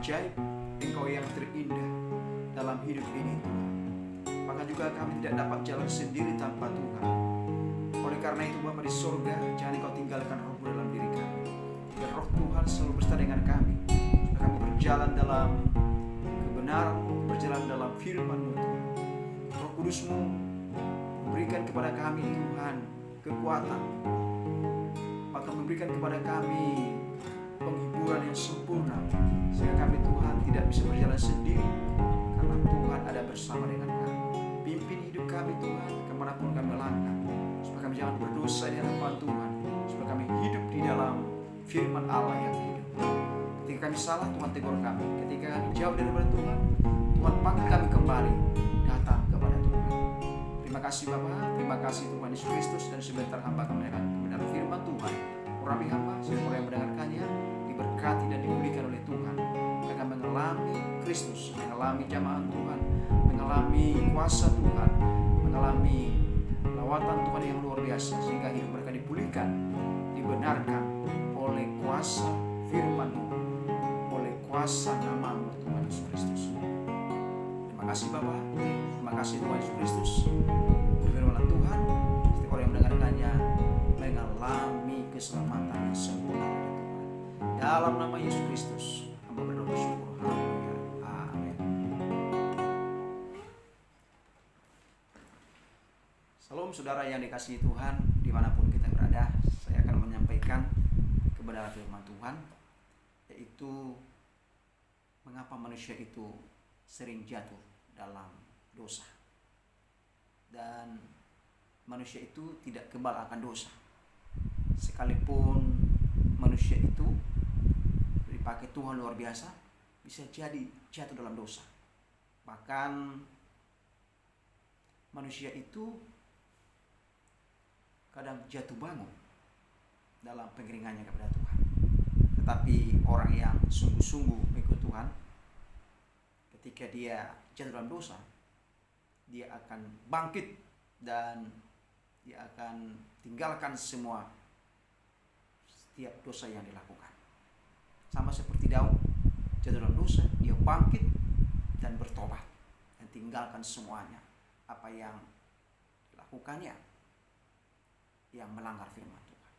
ajaib, Engkau yang terindah dalam hidup ini, Tuhan. Maka juga kami tidak dapat jalan sendiri tanpa Tuhan. Oleh karena itu Bapa di surga, jangan Engkau tinggalkan Roh-Mu dalam diri kami. Biar Roh Tuhan selalu bersama dengan kami. Kami berjalan dalam kebenaran-Mu, berjalan dalam firman-Mu, Tuhan. Roh Kudus-Mu memberikan kepada kami, Tuhan, kekuatan. Maka memberikan kepada kami penghiburan yang sempurna, sehingga kami, Tuhan, tidak bisa berjalan sendiri, karena Tuhan ada bersama dengan kami. Pimpin hidup kami, Tuhan, kemanapun kami langkah, supaya kami jangan berdosa di hadapan Tuhan, supaya kami hidup di dalam firman Allah yang hidup. Ketika kami salah, Tuhan tegur kami. Ketika kami jauh daripada Tuhan, Tuhan panggil kami kembali datang kepada Tuhan. Terima kasih Bapa, terima kasih Tuhan Yesus Kristus, dan sebentar hamba kami akan mendengar firman Tuhan. Urapi hamba, sehingga orang yang mendengarkannya diberkati dan dipulihkan oleh Tuhan. Mereka mengalami Kristus, mengalami jamahan Tuhan, mengalami kuasa Tuhan, mengalami lawatan Tuhan yang luar biasa, sehingga hidup mereka dipulihkan, dibenarkan oleh kuasa firman-Mu, oleh kuasa nama-Mu, Tuhan Yesus Kristus. Terima kasih Bapa, terima kasih Tuhan Yesus Kristus, firman Tuhan, setiap orang yang mendengarkannya mengalami keselamatan yang sempurna dari Tuhan. Dalam nama Yesus Kristus, hamba berdoa bersyukur. Haleluya. Amin. Salam saudara yang dikasihi Tuhan, dimanapun kita berada. Saya akan menyampaikan kebenaran firman Tuhan, yaitu mengapa manusia itu sering jatuh dalam dosa. Dan manusia itu tidak kebal akan dosa. Sekalipun manusia itu dipakai Tuhan luar biasa, bisa jadi jatuh dalam dosa. Bahkan manusia itu kadang jatuh bangun dalam pengiringannya kepada Tuhan. Tetapi orang yang sungguh-sungguh mengikut Tuhan, ketika dia jatuh dalam dosa, dia akan bangkit dan dia akan tinggalkan setiap dosa yang dilakukan. Sama seperti Daud, jatuh dalam dosa, dia bangkit dan bertobat dan tinggalkan semuanya apa yang dilakukannya yang melanggar firman Tuhan.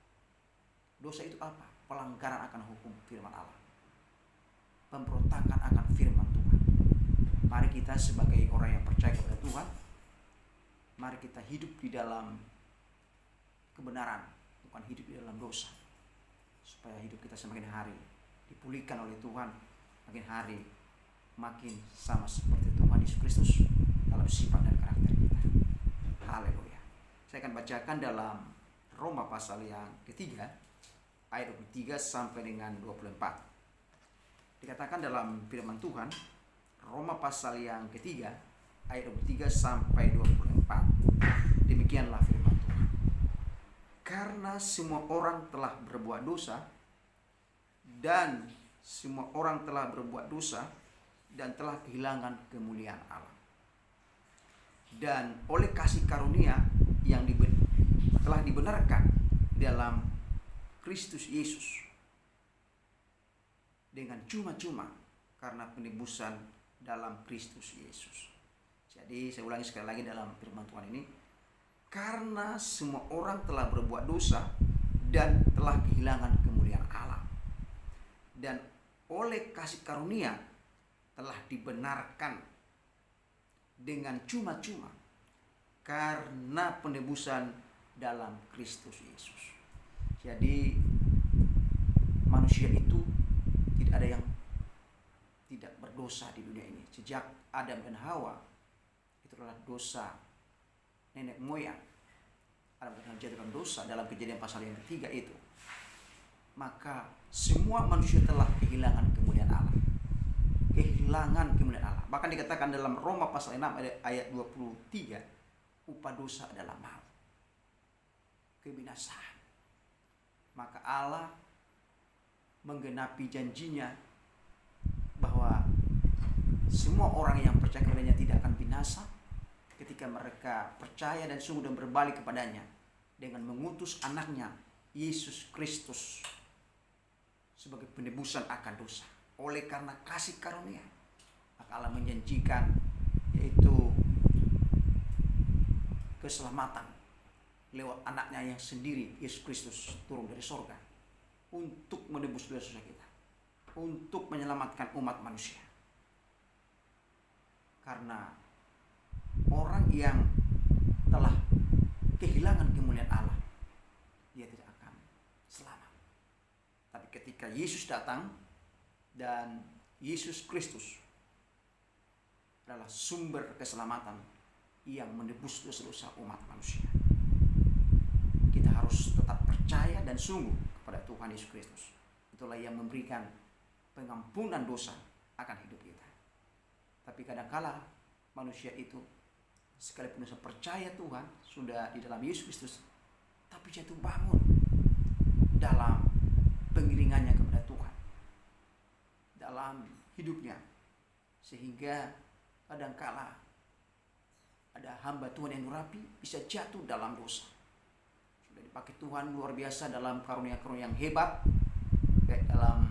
Dosa itu apa? Pelanggaran akan hukum firman Allah, pemberontakan akan firman Tuhan. Mari kita sebagai orang yang percaya kepada Tuhan, mari kita hidup di dalam kebenaran, bukan hidup di dalam dosa, supaya hidup kita semakin hari dipulihkan oleh Tuhan, makin hari makin sama seperti Tuhan Yesus Kristus dalam sifat dan karakter kita. Haleluya. Saya akan bacakan dalam Roma pasal yang ketiga, ayat 23 sampai dengan 24. Dikatakan dalam firman Tuhan, Roma pasal yang ketiga, ayat 23 sampai 24. Demikianlah firman Tuhan. Karena semua orang telah berbuat dosa, dan semua orang telah berbuat dosa dan telah kehilangan kemuliaan Allah. Dan oleh kasih karunia yang telah dibenarkan dalam Kristus Yesus dengan cuma-cuma karena penebusan dalam Kristus Yesus. Jadi saya ulangi sekali lagi dalam firman Tuhan ini, karena semua orang telah berbuat dosa dan telah kehilangan kemuliaan Allah, dan oleh kasih karunia telah dibenarkan dengan cuma-cuma karena penebusan dalam Kristus Yesus. Jadi manusia itu tidak ada yang tidak berdosa di dunia ini. Sejak Adam dan Hawa, itu adalah dosa nenek moyang. Adam dan Hawa jatuh dalam dosa dalam Kejadian pasal yang ketiga itu. Maka semua manusia telah kehilangan kemuliaan Allah. Kehilangan kemuliaan Allah. Bahkan dikatakan dalam Roma pasal 6 ayat 23, upah dosa adalah maut, kebinasaan. Maka Allah menggenapi janjinya bahwa semua orang yang percaya kepadanya tidak akan binasa ketika mereka percaya dan sungguh dan berbalik kepadanya dengan mengutus anaknya Yesus Kristus sebagai penebusan akan dosa. Oleh karena kasih karunia, maka Allah menjanjikan yaitu keselamatan lewat anaknya yang sendiri, Yesus Kristus, turun dari sorga untuk menebus dosa kita, untuk menyelamatkan umat manusia. Karena orang yang telah kehilangan kemuliaan Allah, dia tidak akan selamat. Tapi ketika Yesus datang, dan Yesus Kristus adalah sumber keselamatan yang menebus dosa-dosa umat manusia, kita harus tetap percaya dan sungguh kepada Tuhan Yesus Kristus. Itulah yang memberikan pengampunan dosa akan hidup kita. Tapi kadangkala manusia itu sekalipun sudah percaya Tuhan, sudah di dalam Yesus Kristus, tapi jatuh bangun dalam pengiringannya kepada Tuhan, dalam hidupnya, sehingga kadangkala ada hamba Tuhan yang nurapi bisa jatuh dalam dosa. Sudah dipakai Tuhan luar biasa dalam karunia-karunia yang hebat, dalam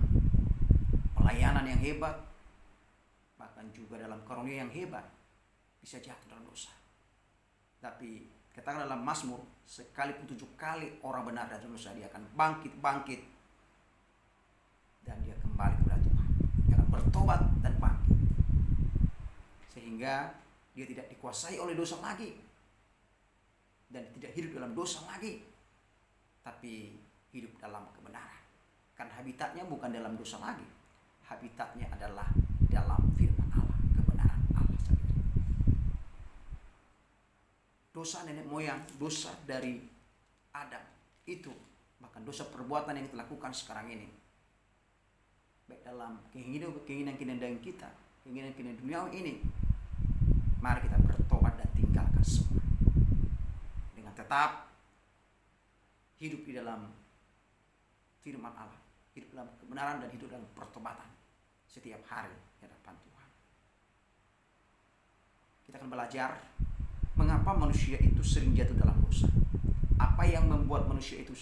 pelayanan yang hebat, bahkan juga dalam karunia yang hebat, bisa jatuh dalam dosa. Tapi katakan dalam Mazmur, sekalipun 7 kali orang benar dalam dosa, dia akan bangkit dan dia kembali kepada Tuhan. Dia akan bertobat dan bangkit, sehingga dia tidak dikuasai oleh dosa lagi dan tidak hidup dalam dosa lagi, tapi hidup dalam kebenaran. Kan habitatnya bukan dalam dosa lagi, habitatnya adalah dalam firman Allah, kebenaran Allah sendiri. Dosa nenek moyang, dosa dari Adam itu, bahkan dosa perbuatan yang kita lakukan sekarang ini, baik dalam keinginan kita, keinginan dunia ini, mari kita bertobat dan tinggalkan semua, dengan tetap hidup di dalam firman Allah, hidup dalam kebenaran dan hidup dalam pertobatan setiap hari di hadapan Tuhan. Kita akan belajar mengapa manusia itu sering jatuh dalam dosa. Apa yang membuat manusia itu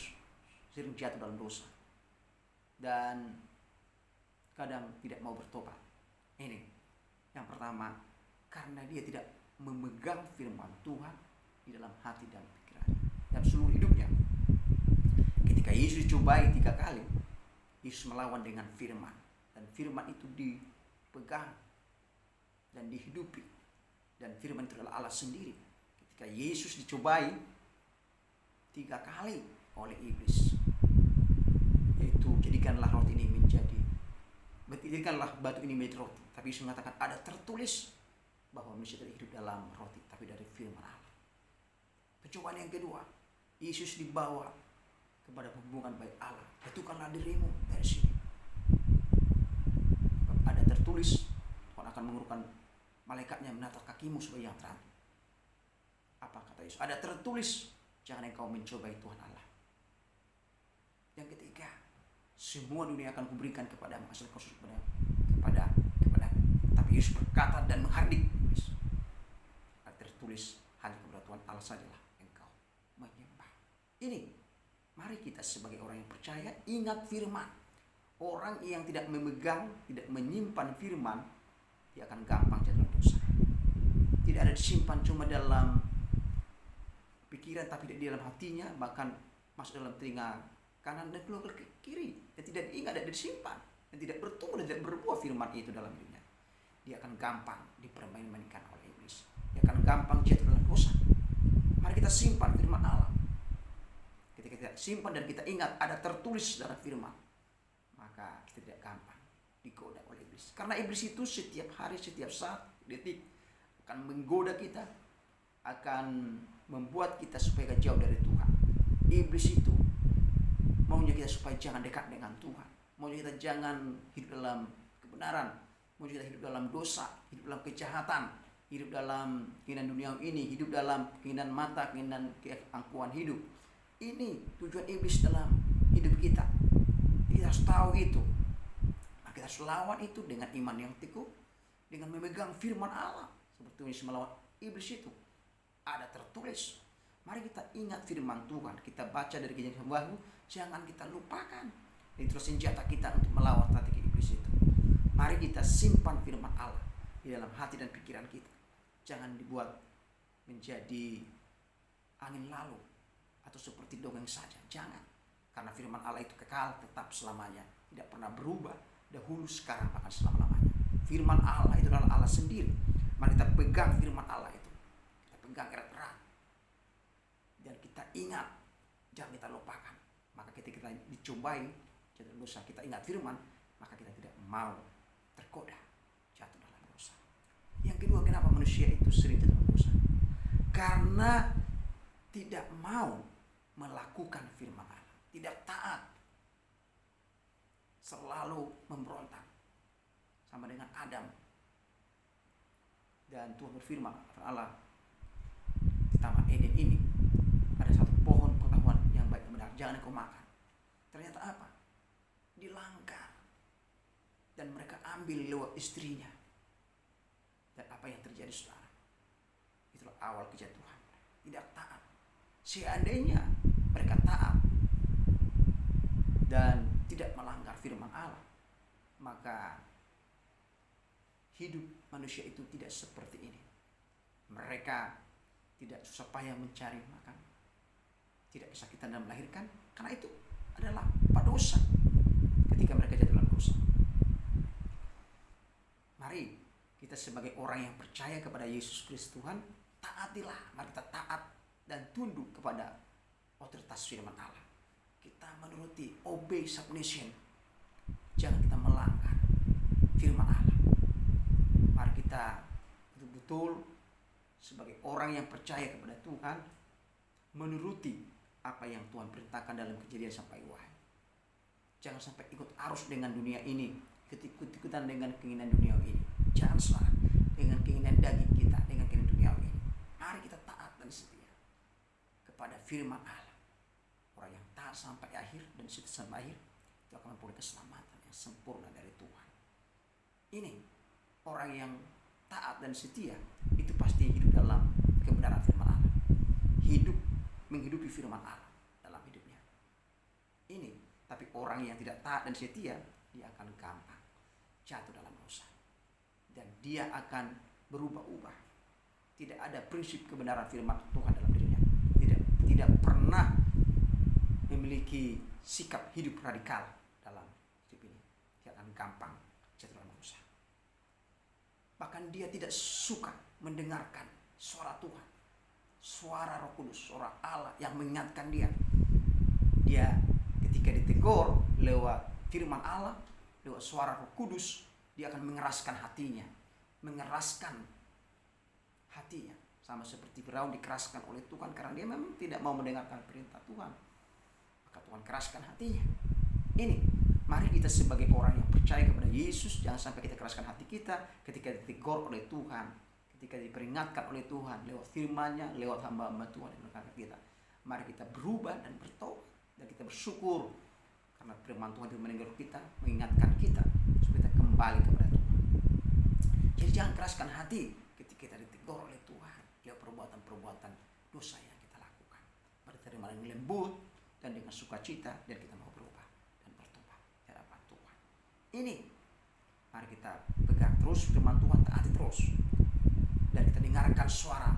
sering jatuh dalam dosa dan kadang tidak mau bertobat. Ini yang pertama, karena dia tidak memegang firman Tuhan di dalam hati dan pikirannya dalam seluruh hidupnya. Ketika Yesus dicobai 3 kali, Yesus melawan dengan firman, dan firman itu dipegang dan dihidupi, dan firman itu adalah Allah sendiri. Ketika Yesus dicobai 3 kali oleh iblis, yaitu jadikanlah batu ini menjadi roti. Tapi Yesus mengatakan ada tertulis bahwa manusia tidak hidup dalam roti, tapi dari firman Allah. Pencobaan yang kedua, Yesus dibawa kepada hubungan baik Allah. Jatuhkanlah dirimu dari sini. Ada tertulis, Tuhan akan mengurungkan malaikatnya menatap kakimu supaya yang terang. Apa kata Yesus? Ada tertulis, jangan engkau mencobai Tuhan Allah. Yang ketiga, semua dunia akan kuberikan kepadamu asal kau sujud kepada. Tapi Yesus berkata dan menghardik iblis. Ada tertulis, hanya kepada Tuhan Allah sajalah engkau menyembah. Ini, mari kita sebagai orang yang percaya ingat firman. Orang yang tidak memegang, tidak menyimpan firman, dia akan gampang jatuh dalam dosa. Tidak ada disimpan cuma dalam pikiran, tapi tidak di dalam hatinya, bahkan masuk dalam telinga kanan dan keluar ke kiri, dan tidak diingat, dan disimpan, dan tidak bertumbuh dan tidak berbuah firman itu dalam dirinya. Dia akan gampang dipermain-mainkan oleh iblis. Dia akan gampang jatuh dalam dosa. Mari kita simpan firman Allah. Ketika kita simpan dan kita ingat ada tertulis dalam firman, maka kita tidak gampang digoda oleh iblis. Karena iblis itu setiap hari, setiap saat, detik akan menggoda kita, akan membuat kita supaya jauh dari Tuhan. Iblis itu maunya kita supaya jangan dekat dengan Tuhan, maunya kita jangan hidup dalam kebenaran, maunya kita hidup dalam dosa, hidup dalam kejahatan, hidup dalam keinginan dunia ini, hidup dalam keinginan mata, keinginan keangkuhan hidup. Ini tujuan iblis dalam hidup kita. Kita harus tahu itu. Maka kita harus lawan itu dengan iman yang teguh, dengan memegang firman Allah. Seperti Yesus melawan iblis itu. Ada tertulis. Mari kita ingat firman Tuhan. Kita baca dari Kejadian Baru, jangan kita lupakan. Itu senjata kita untuk melawan strategi iblis itu. Mari kita simpan firman Allah di dalam hati dan pikiran kita. Jangan dibuat menjadi angin lalu atau seperti dongeng saja. Jangan. Karena firman Allah itu kekal, tetap selamanya, tidak pernah berubah, dahulu, sekarang, bahkan selama-lamanya. Firman Allah itu adalah Allah sendiri. Mari kita pegang firman Allah itu. Kita pegang erat-erat. Dan kita ingat, jangan kita lupakan. Maka ketika kita dicobai jatuh dosa, kita ingat firman, maka kita tidak mau tergoda jatuh dalam dosa. Yang kedua, kenapa manusia itu sering jatuh dalam dosa? Karena tidak mau melakukan firman Allah, tidak taat, selalu memberontak, sama dengan Adam. Dan Tuhan berfirman, Allah, di Taman Eden ini ada satu pohon pengetahuan yang baik dan benar, jangan kau makan. Ternyata apa? Dilanggar, dan mereka ambil lewat istrinya. Dan apa yang terjadi, saudara? Itulah awal kejatuhan. Tidak taat. Seandainya mereka taat dan tidak melanggar firman Allah, maka hidup manusia itu tidak seperti ini. Mereka tidak susah payah mencari makan, tidak kesakitan dalam melahirkan, karena itu adalah dosa ketika mereka jatuh dalam dosa. Mari kita sebagai orang yang percaya kepada Yesus Kristus Tuhan, taatilah, mari kita taat dan tunduk kepada otoritas firman Allah. Kita menuruti, obey, submission. Jangan kita melanggar firman Allah. Mari kita betul-betul sebagai orang yang percaya kepada Tuhan, menuruti apa yang Tuhan perintahkan dalam Kejadian sampai Wahyu. Jangan sampai ikut arus dengan dunia ini, ikut-ikutan dengan keinginan dunia ini. Jangan salah dengan keinginan daging kita, dengan keinginan dunia ini. Mari kita taat dan setia kepada firman Allah. Orang yang taat sampai akhir dan setia sampai akhir, itu akan memperoleh keselamatan yang sempurna dari Tuhan. Ini orang yang taat dan setia, itu pasti hidup dalam kebenaran firman Allah. Menghidupi firman Allah dalam hidupnya. Ini, tapi orang yang tidak taat dan setia, dia akan gampang jatuh dalam dosa. Dan dia akan berubah-ubah. Tidak ada prinsip kebenaran firman Tuhan dalam dirinya. Tidak pernah memiliki sikap hidup radikal dalam hidup ini. Dia akan gampang jatuh dalam dosa. Bahkan dia tidak suka mendengarkan suara Tuhan, suara Roh Kudus, suara Allah yang mengingatkan dia. Dia ketika ditegur lewat firman Allah, lewat suara Roh Kudus, dia akan mengeraskan hatinya. Sama seperti Firaun dikeraskan oleh Tuhan karena dia memang tidak mau mendengarkan perintah Tuhan. Maka Tuhan keraskan hatinya. Ini, mari kita sebagai orang yang percaya kepada Yesus, jangan sampai kita keraskan hati kita ketika ditegur oleh Tuhan, ketika diperingatkan oleh Tuhan lewat firman-Nya, lewat hamba-hamba Tuhan yang berkata kita. Mari kita berubah dan bertobat dan kita bersyukur karena firman Tuhan itu menegur kita, mengingatkan kita supaya kita kembali kepada Tuhan. Jadi jangan keraskan hati ketika kita ditegur oleh Tuhan lewat perbuatan-perbuatan dosa yang kita lakukan. Mari terima dengan lembut dan dengan sukacita dan kita mau berubah dan bertobat di hadapan Tuhan. Ini, mari kita pegang terus firman Tuhan, taati terus. Dan kita dengarkan suara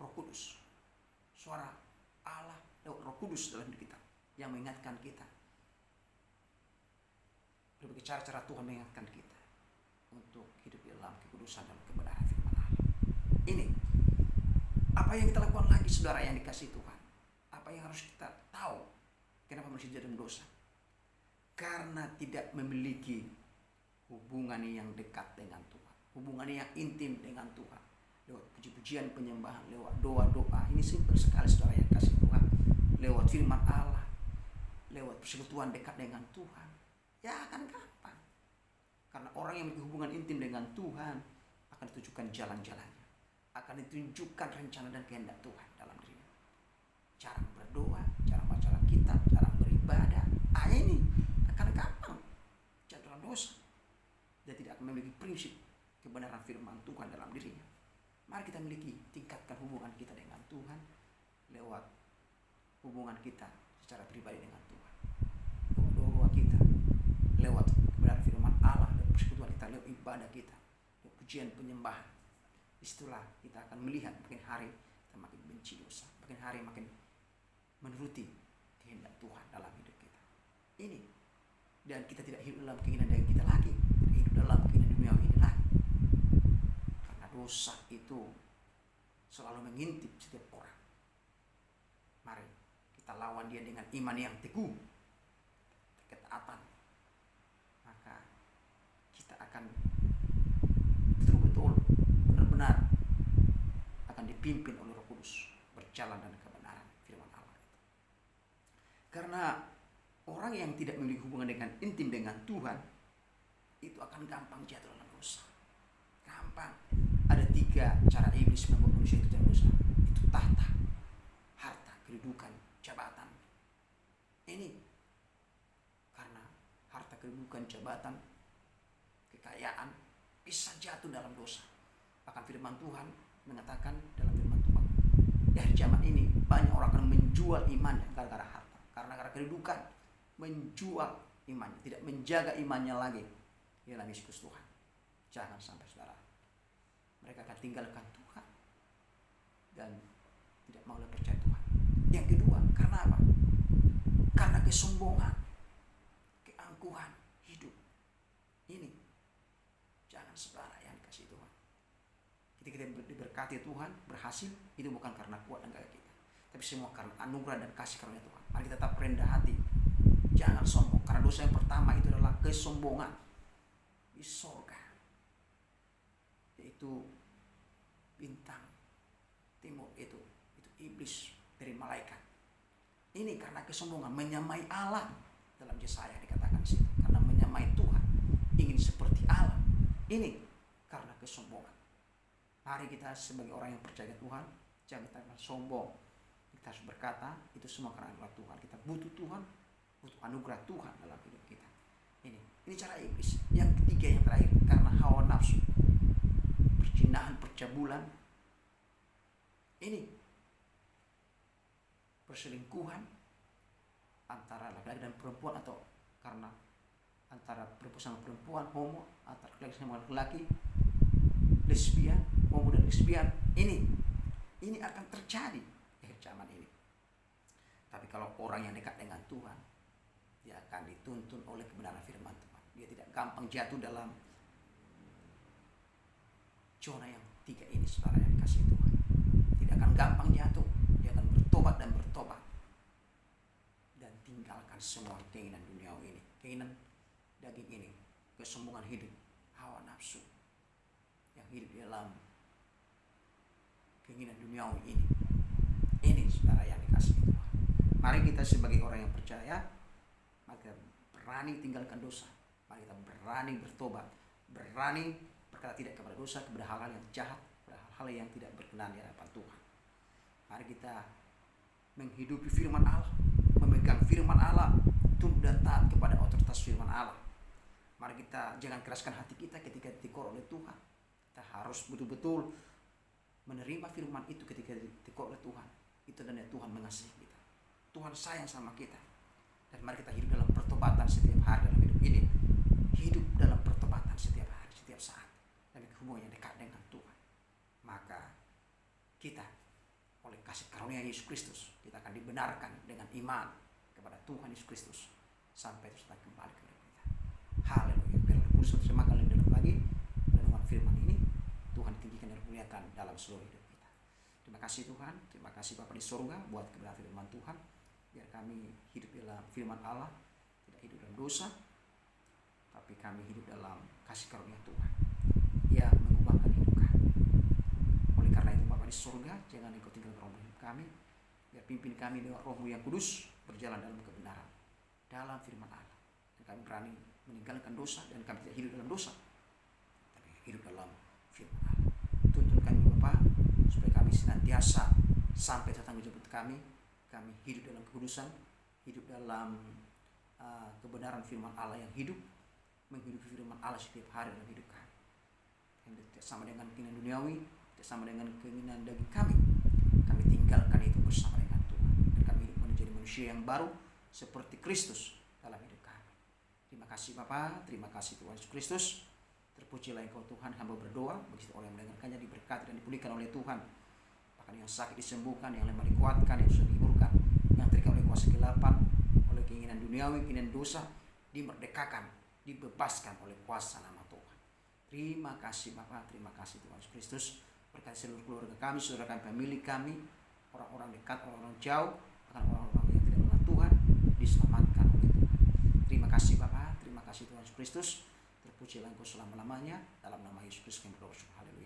Roh Kudus, suara Allah lewat Roh Kudus dalam diri kita yang mengingatkan kita. Berbagai cara-cara Tuhan mengingatkan kita untuk hidup dalam kekudusan dan kebenaran firman Allah. Ini apa yang kita lakukan lagi, saudara yang dikasihi Tuhan. Apa yang harus kita tahu? Kenapa manusia jatuh dalam dosa? Karena tidak memiliki hubungan yang dekat dengan Tuhan, hubungan yang intim dengan Tuhan. Lewat puji-pujian, penyembahan, lewat doa-doa. Ini simpel sekali, saudara yang kasih Tuhan. Lewat firman Allah, lewat persekutuan dekat dengan Tuhan, ya akan gampang. Karena orang yang memiliki hubungan intim dengan Tuhan akan ditunjukkan jalan-jalannya, akan ditunjukkan rencana dan kehendak Tuhan dalam dirinya. Cara berdoa, cara baca Alkitab, cara beribadah, ini akan gampang jatuh dalam dosa dan tidak akan memiliki prinsip kebenaran firman Tuhan dalam dirinya. Mari kita tingkatkan hubungan kita dengan Tuhan lewat hubungan kita secara pribadi dengan Tuhan. Doa kita lewat kebenaran firman Allah, lewat persekutuan kita, lewat ibadah kita, lewat pujian penyembahan. Itulah kita akan melihat makin hari kita makin benci dosa, makin hari makin menuruti kehendak Tuhan dalam hidup kita. Ini, dan kita tidak hidup dalam keinginan daging kita lagi, tidak hidup dalam keinginan dunia ini lagi. Karena dosa itu selalu mengintip setiap orang. Mari kita lawan dia dengan iman yang teguh, ketaatan. Maka kita akan betul-betul benar-benar akan dipimpin oleh Roh Kudus, berjalan dalam kebenaran firman Allah. Karena orang yang tidak memiliki hubungan dengan intim dengan Tuhan itu akan gampang jatuh dalam dosa. Gampang. Ada 3 cara iblis membuat manusia itu jatuh dosa. Itu tahta, harta, kedudukan, jabatan. Ini karena harta, kedudukan, jabatan, kekayaan bisa jatuh dalam dosa. Bahkan firman Tuhan mengatakan dalam firman Tuhan, di akhir zaman ini banyak orang akan menjual imannya gara-gara harta, karena gara-gara kedudukan, menjual imannya, tidak menjaga imannya lagi di dalam Yesus Tuhan. Jangan sampai, saudara. mereka akan tinggalkan Tuhan dan tidak mau lagi percaya Tuhan. Yang kedua, karena apa? Karena kesombongan, keangkuhan hidup. Ini jangan saudara yang dikasih Tuhan. Ketika kita diberkati Tuhan, berhasil, itu bukan karena kuat dan gagah kita, tapi semua karena anugerah dan kasih karunia Tuhan. Mari kita tetap rendah hati, jangan sombong, karena dosa yang pertama itu adalah kesombongan di sorga, yaitu bintang timur itu iblis dari malaikat. Ini karena kesombongan, menyamai Allah. Dalam Yesaya dikatakan situ, karena menyamai Tuhan, ingin seperti Allah. Ini karena kesombongan. Mari kita sebagai orang yang percaya Tuhan, jangan kita sombong. Kita harus berkata, itu semua karena anugerah Tuhan. Kita butuh Tuhan, butuh anugerah Tuhan dalam hidup kita. Ini cara iblis. Yang ketiga, yang terakhir, karena hawa nafsu, perzinahan, percabulan. Ini perselingkuhan antara laki-laki dan perempuan, atau karena antara perempuan sama perempuan, homo, antara laki-laki sama laki-laki, lesbian, homo dan lesbian. Ini akan terjadi di zaman ini. Tapi kalau orang yang dekat dengan Tuhan, dia akan dituntun oleh kebenaran firman Tuhan. Dia tidak gampang jatuh dalam zona yang tiga ini, saudara yang dikasih Tuhan. Tidak akan gampang jatuh. Dia akan bertobat dan tinggalkan semua keinginan duniawi ini, keinginan daging ini, kesombongan hidup, hawa nafsu yang hidup di dalam keinginan duniawi ini. Ini saudara yang dikasih Tuhan. Mari kita sebagai orang yang percaya, mari kita berani tinggalkan dosa. Mari kita berani bertobat, berani berkata tidak kepada dosa, kepada hal-hal yang jahat, kepada hal-hal yang tidak berkenan di hadapan Tuhan. Mari kita menghidupi firman Allah, memegang firman Allah, tunduk dan taat kepada otoritas firman Allah. Mari kita jangan keraskan hati kita ketika ditegur oleh Tuhan. Kita harus betul-betul menerima firman itu ketika ditegur oleh Tuhan. Itu tanda Tuhan mengasihi kita, Tuhan sayang sama kita. Dan mari kita hidup dalam pertobatan setiap hari dalam hidup ini. Hidup dalam pertobatan setiap hari, setiap saat, dan hubungan yang dekat dengan Tuhan. Maka kita oleh kasih karunia Yesus Kristus, kita akan dibenarkan dengan iman kepada Tuhan Yesus Kristus sampai terus kembali kepada kita. Haleluya. Biar Roh Kudus semakin lebih dalam lagi renungan firman ini, Tuhan tinggikan dan muliakan dalam seluruh hidup kita. Terima kasih Tuhan, terima kasih Bapa di surga buat kebenaran firman Tuhan. Biar kami hidup dalam firman Allah, tidak hidup dalam dosa, tapi kami hidup dalam kasih karunia Tuhan yang mengubahkan hidup kami. Oleh karena itu Bapa di surga, jangan Engkau tinggalkan roh hidup kami, biar pimpin kami dengan Roh-Mu yang kudus berjalan dalam kebenaran, dalam firman Allah. Dan kami berani meninggalkan dosa, dan kami tidak hidup dalam dosa, tapi hidup dalam firman Allah. Tuntun kami Bapa, supaya kami senantiasa sampai datang jemput kami hidup dalam kekudusan, hidup dalam kebenaran firman Allah yang hidup, menghidupi firman Allah setiap hari dalam hidup kami. Yang tidak sama dengan keinginan duniawi, tidak sama dengan keinginan daging kami tinggalkan itu bersama dengan Tuhan, dan kami hidup menjadi manusia yang baru seperti Kristus dalam hidup kami. Terima kasih Bapa, terima kasih Tuhan Yesus Kristus. Terpujilah Engkau Tuhan, hamba berdoa bagi setiap orang yang mendengarkannya diberkati dan dipulihkan oleh Tuhan. Bahkan yang sakit disembuhkan, yang lemah dikuatkan, yang susah dihiburkan, yang terikat oleh kuasa kegelapan, oleh keinginan duniawi, keinginan dosa, dimerdekakan, dibebaskan oleh kuasa nama Tuhan. Terima kasih Bapa, terima kasih Tuhan Yesus Kristus. Berkati seluruh keluarga kami, saudara kami, pemilik kami, orang-orang dekat, orang-orang jauh, bahkan orang-orang yang tidak mengenal Tuhan, diselamatkan oleh Tuhan. Terima kasih Bapa, terima kasih Tuhan Yesus Kristus. Terpujilah Engkau selama-lamanya, dalam nama Yesus Kristus kami berdoa. Haleluya.